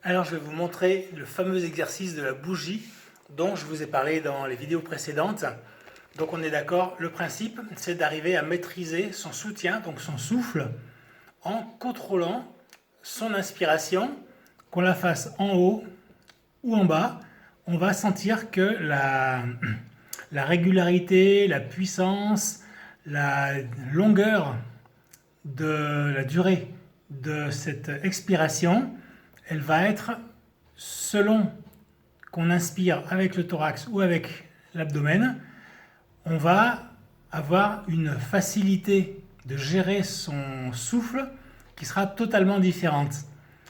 Alors je vais vous montrer le fameux exercice de la bougie dont je vous ai parlé dans les vidéos précédentes. Donc on est d'accord, le principe c'est d'arriver à maîtriser son soutien, donc son souffle, en contrôlant son inspiration, qu'on la fasse en haut ou en bas. On va sentir que la régularité, la puissance, la longueur de la durée de cette expiration, elle va être selon qu'on inspire avec le thorax ou avec l'abdomen, on va avoir une facilité de gérer son souffle qui sera totalement différente.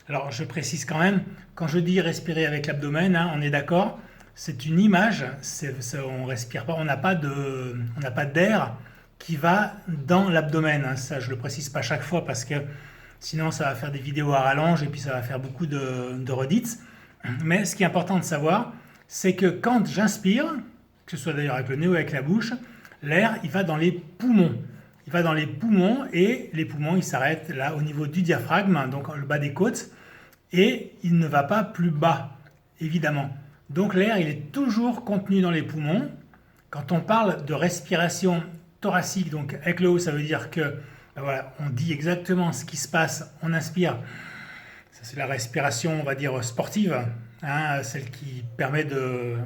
Alors je précise quand même, quand je dis respirer avec l'abdomen, on est d'accord, c'est une image, on respire pas, on n'a pas d'air qui va dans l'abdomen. Ça je le précise pas chaque fois parce que sinon ça va faire des vidéos à rallonge et puis ça va faire beaucoup de redites. Mais ce qui est important de savoir, c'est que quand j'inspire, que ce soit d'ailleurs avec le nez ou avec la bouche, l'air il va dans les poumons. Il va dans les poumons et les poumons ils s'arrêtent là au niveau du diaphragme, donc le bas des côtes, et il ne va pas plus bas, évidemment. Donc l'air il est toujours contenu dans les poumons. Quand on parle de respiration thoracique, donc avec le haut, ça veut dire que voilà, on dit exactement ce qui se passe, on inspire. Ça, c'est la respiration, on va dire, sportive, celle qui permet de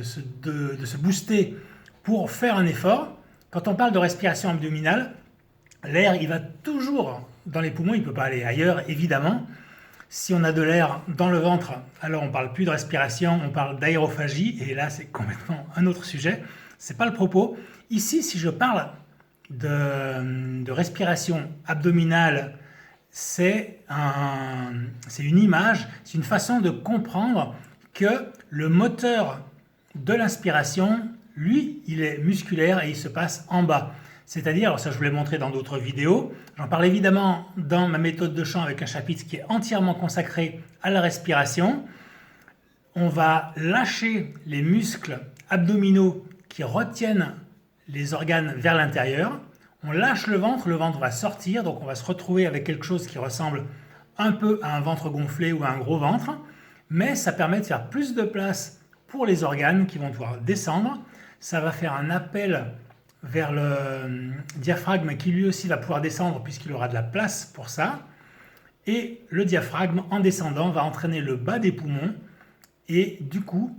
se booster pour faire un effort. Quand on parle de respiration abdominale, l'air, il va toujours dans les poumons, il ne peut pas aller ailleurs, évidemment. Si on a de l'air dans le ventre, alors on ne parle plus de respiration, on parle d'aérophagie, et là, c'est complètement un autre sujet. Ce n'est pas le propos. Ici, si je parle de respiration abdominale, c'est une image, c'est une façon de comprendre que le moteur de l'inspiration, lui, il est musculaire et il se passe en bas. C'est-à-dire, alors ça je vous l'ai montré dans d'autres vidéos, j'en parle évidemment dans ma méthode de chant avec un chapitre qui est entièrement consacré à la respiration. On va lâcher les muscles abdominaux qui retiennent les organes vers l'intérieur. On lâche le ventre va sortir, donc on va se retrouver avec quelque chose qui ressemble un peu à un ventre gonflé ou à un gros ventre, mais ça permet de faire plus de place pour les organes qui vont devoir descendre. Ça va faire un appel vers le diaphragme qui lui aussi va pouvoir descendre puisqu'il aura de la place pour ça. Et le diaphragme, en descendant, va entraîner le bas des poumons et du coup,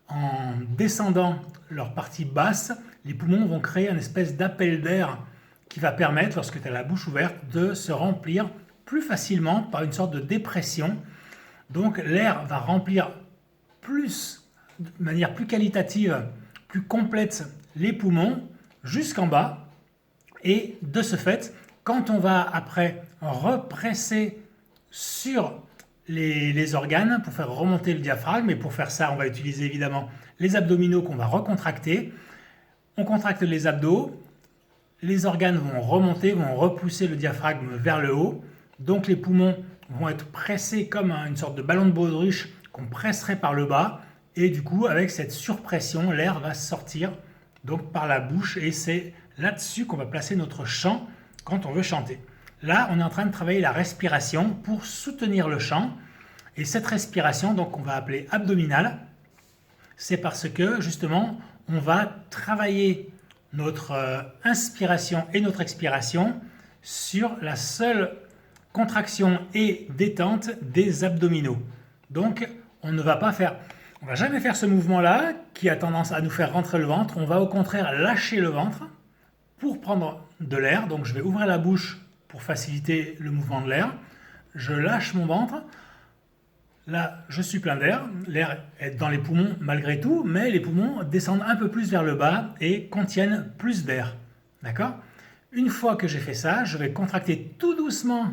en descendant leur partie basse, les poumons vont créer une espèce d'appel d'air qui va permettre, lorsque tu as la bouche ouverte, de se remplir plus facilement par une sorte de dépression. Donc l'air va remplir de manière plus qualitative, plus complète les poumons jusqu'en bas. Et de ce fait, quand on va après represser sur les organes pour faire remonter le diaphragme, et pour faire ça, on va utiliser évidemment les abdominaux qu'on va recontracter. On contracte les abdos, les organes vont remonter, vont repousser le diaphragme vers le haut, donc les poumons vont être pressés comme une sorte de ballon de baudruche qu'on presserait par le bas, et du coup avec cette surpression, l'air va sortir donc par la bouche, et c'est là-dessus qu'on va placer notre chant quand on veut chanter. Là, on est en train de travailler la respiration pour soutenir le chant, et cette respiration, donc on va appeler abdominale, c'est parce que justement, on va travailler notre inspiration et notre expiration sur la seule contraction et détente des abdominaux. Donc, on ne va jamais faire ce mouvement-là qui a tendance à nous faire rentrer le ventre. On va au contraire lâcher le ventre pour prendre de l'air. Donc, je vais ouvrir la bouche pour faciliter le mouvement de l'air. Je lâche mon ventre. Là, je suis plein d'air, l'air est dans les poumons malgré tout, mais les poumons descendent un peu plus vers le bas et contiennent plus d'air. D'accord ? Une fois que j'ai fait ça, je vais contracter tout doucement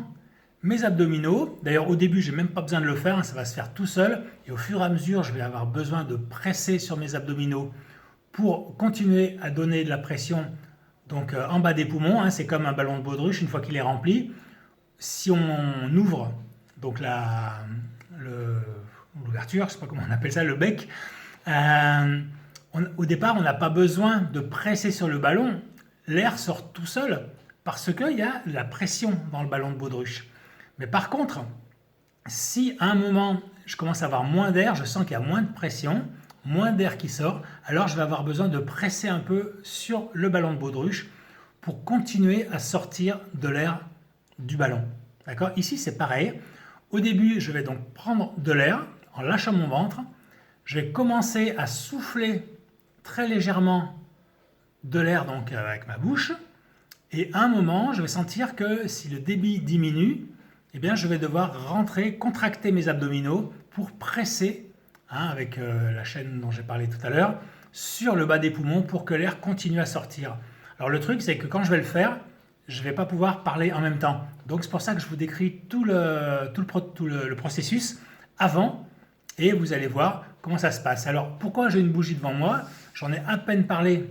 mes abdominaux. D'ailleurs, au début, je n'ai même pas besoin de le faire, ça va se faire tout seul. Et au fur et à mesure, je vais avoir besoin de presser sur mes abdominaux pour continuer à donner de la pression donc, en bas des poumons. C'est comme un ballon de baudruche, une fois qu'il est rempli. Si on ouvre donc l'ouverture, je ne sais pas comment on appelle ça, le bec, au départ, on n'a pas besoin de presser sur le ballon. L'air sort tout seul parce qu'il y a de la pression dans le ballon de baudruche. Mais par contre, si à un moment, je commence à avoir moins d'air, je sens qu'il y a moins de pression, moins d'air qui sort, alors je vais avoir besoin de presser un peu sur le ballon de baudruche pour continuer à sortir de l'air du ballon. D'accord? Ici, c'est pareil. Au début, je vais donc prendre de l'air en lâchant mon ventre. Je vais commencer à souffler très légèrement de l'air donc avec ma bouche. Et à un moment, je vais sentir que si le débit diminue, eh bien, je vais devoir rentrer, contracter mes abdominaux pour presser, avec la chaîne dont j'ai parlé tout à l'heure, sur le bas des poumons pour que l'air continue à sortir. Alors le truc, c'est que quand je vais le faire, je ne vais pas pouvoir parler en même temps. Donc c'est pour ça que je vous décris tout le processus avant et vous allez voir comment ça se passe. Alors pourquoi j'ai une bougie devant moi? J'en ai à peine parlé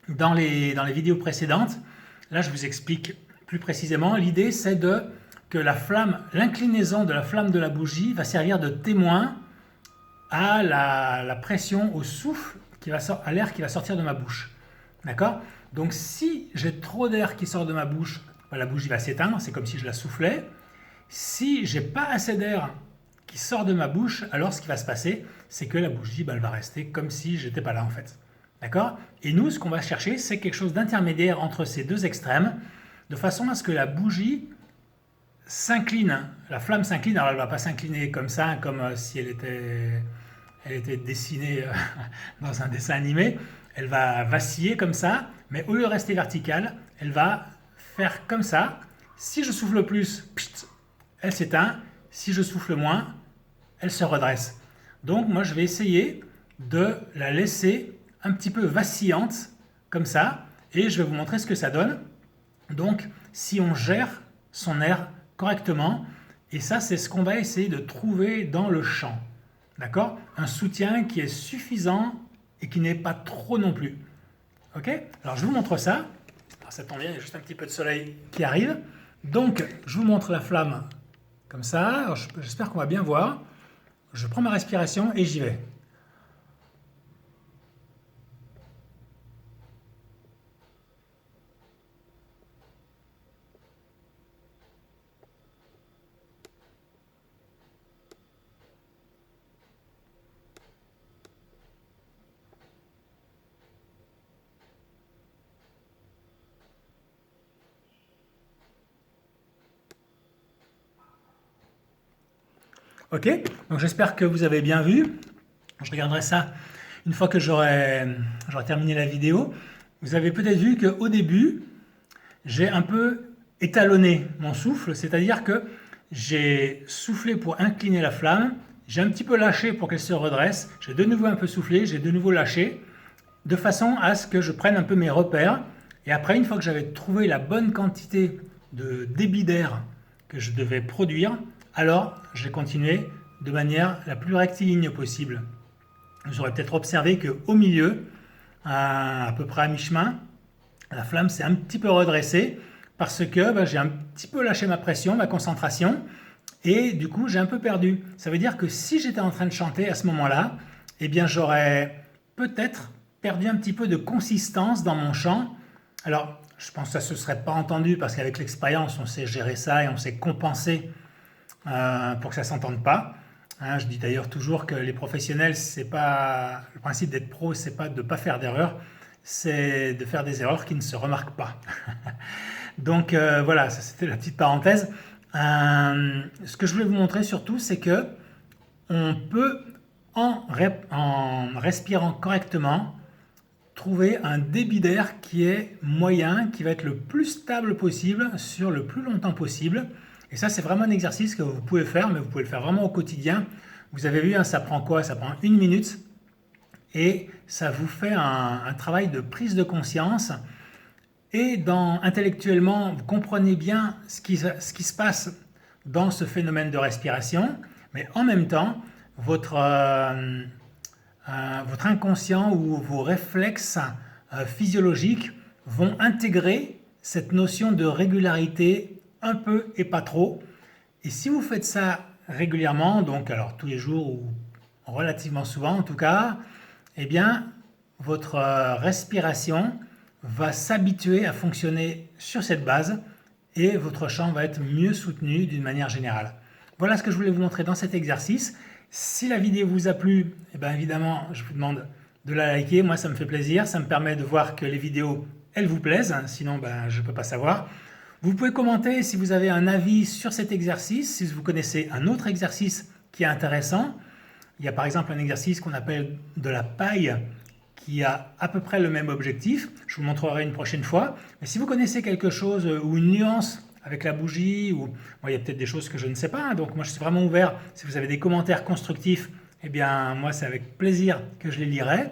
dans les vidéos précédentes. Là, je vous explique plus précisément. L'idée, c'est que l'inclinaison de la flamme de la bougie va servir de témoin à la pression, au souffle, à l'air qui va sortir de ma bouche. D'accord? Donc, si j'ai trop d'air qui sort de ma bouche, la bougie va s'éteindre, c'est comme si je la soufflais. Si j'ai pas assez d'air qui sort de ma bouche, alors ce qui va se passer, c'est que la bougie, elle va rester comme si j'étais pas là en fait. D'accord? Et nous, ce qu'on va chercher, c'est quelque chose d'intermédiaire entre ces deux extrêmes, de façon à ce que la bougie s'incline, la flamme s'incline. Alors elle ne va pas s'incliner comme ça, comme si elle était dessinée dans un dessin animé. Elle va vaciller comme ça, mais au lieu de rester verticale, elle va faire comme ça. Si je souffle plus, elle s'éteint. Si je souffle moins, elle se redresse. Donc moi, je vais essayer de la laisser un petit peu vacillante, comme ça, et je vais vous montrer ce que ça donne. Donc, si on gère son air correctement, et ça, c'est ce qu'on va essayer de trouver dans le chant. D'accord? Un soutien qui est suffisant et qui n'est pas trop non plus. Ok? Alors, je vous montre ça. Alors, ça tombe bien, il y a juste un petit peu de soleil qui arrive. Donc, je vous montre la flamme comme ça. J'espère qu'on va bien voir. Je prends ma respiration et j'y vais. Ok, donc j'espère que vous avez bien vu. Je regarderai ça une fois que j'aurai terminé la vidéo. Vous avez peut-être vu qu'au début, j'ai un peu étalonné mon souffle, c'est-à-dire que j'ai soufflé pour incliner la flamme, j'ai un petit peu lâché pour qu'elle se redresse, j'ai de nouveau un peu soufflé, j'ai de nouveau lâché, de façon à ce que je prenne un peu mes repères. Et après, une fois que j'avais trouvé la bonne quantité de débit d'air que je devais produire, alors j'ai continué de manière la plus rectiligne possible. Vous aurez peut-être observé qu'au milieu, à peu près à mi-chemin, la flamme s'est un petit peu redressée parce que j'ai un petit peu lâché ma pression, ma concentration, et du coup j'ai un peu perdu. Ça veut dire que si j'étais en train de chanter à ce moment-là, eh bien j'aurais peut-être perdu un petit peu de consistance dans mon chant. Alors, je pense que ça ne se serait pas entendu parce qu'avec l'expérience, on sait gérer ça et on sait compenser pour que ça ne s'entende pas. Je dis d'ailleurs toujours que les professionnels, c'est pas le principe d'être pro, c'est pas de ne pas faire d'erreurs, c'est de faire des erreurs qui ne se remarquent pas. Donc voilà, ça c'était la petite parenthèse. Ce que je voulais vous montrer surtout, c'est que on peut, en respirant correctement, trouver un débit d'air qui est moyen, qui va être le plus stable possible sur le plus longtemps possible. Et ça, c'est vraiment un exercice que vous pouvez faire, mais vous pouvez le faire vraiment au quotidien. Vous avez vu, ça prend quoi? Ça prend 1 minute et ça vous fait un travail de prise de conscience. Et intellectuellement, vous comprenez bien ce qui se passe dans ce phénomène de respiration, mais en même temps, votre inconscient ou vos réflexes physiologiques vont intégrer cette notion de régularité un peu et pas trop. Et si vous faites ça régulièrement, donc alors tous les jours ou relativement souvent en tout cas, eh bien votre respiration va s'habituer à fonctionner sur cette base et votre chant va être mieux soutenu d'une manière générale. Voilà ce que je voulais vous montrer dans cet exercice. Si la vidéo vous a plu, eh bien évidemment, je vous demande de la liker. Moi, ça me fait plaisir. Ça me permet de voir que les vidéos, elles vous plaisent. Sinon, je ne peux pas savoir. Vous pouvez commenter si vous avez un avis sur cet exercice, si vous connaissez un autre exercice qui est intéressant. Il y a par exemple un exercice qu'on appelle de la paille qui a à peu près le même objectif. Je vous montrerai une prochaine fois. Mais si vous connaissez quelque chose ou une nuance avec la bougie, ou il y a peut-être des choses que je ne sais pas. Donc moi, je suis vraiment ouvert. Si vous avez des commentaires constructifs, eh bien moi, c'est avec plaisir que je les lirai.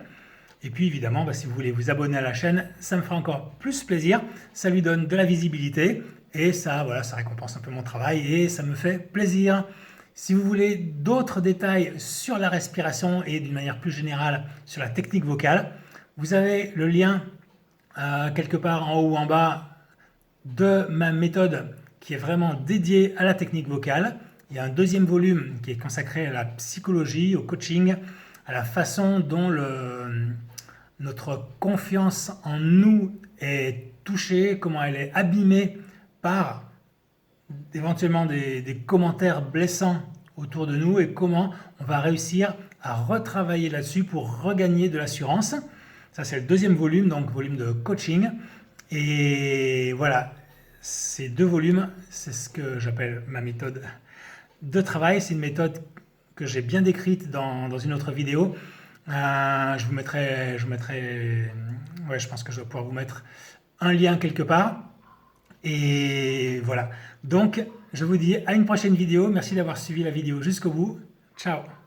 Et puis évidemment, si vous voulez vous abonner à la chaîne, ça me fera encore plus plaisir. Ça lui donne de la visibilité et ça, voilà, ça récompense un peu mon travail et ça me fait plaisir. Si vous voulez d'autres détails sur la respiration et d'une manière plus générale sur la technique vocale, vous avez le lien quelque part en haut ou en bas de ma méthode qui est vraiment dédiée à la technique vocale. Il y a un deuxième volume qui est consacré à la psychologie, au coaching, à la façon dont notre confiance en nous est touchée, comment elle est abîmée par éventuellement des commentaires blessants autour de nous et comment on va réussir à retravailler là-dessus pour regagner de l'assurance. Ça, c'est le deuxième volume, donc volume de coaching. Et voilà, ces deux volumes, c'est ce que j'appelle ma méthode de travail. C'est une méthode que j'ai bien décrite dans une autre vidéo. Je pense que je vais pouvoir vous mettre un lien quelque part. Et voilà. Donc, je vous dis à une prochaine vidéo. Merci d'avoir suivi la vidéo jusqu'au bout. Ciao!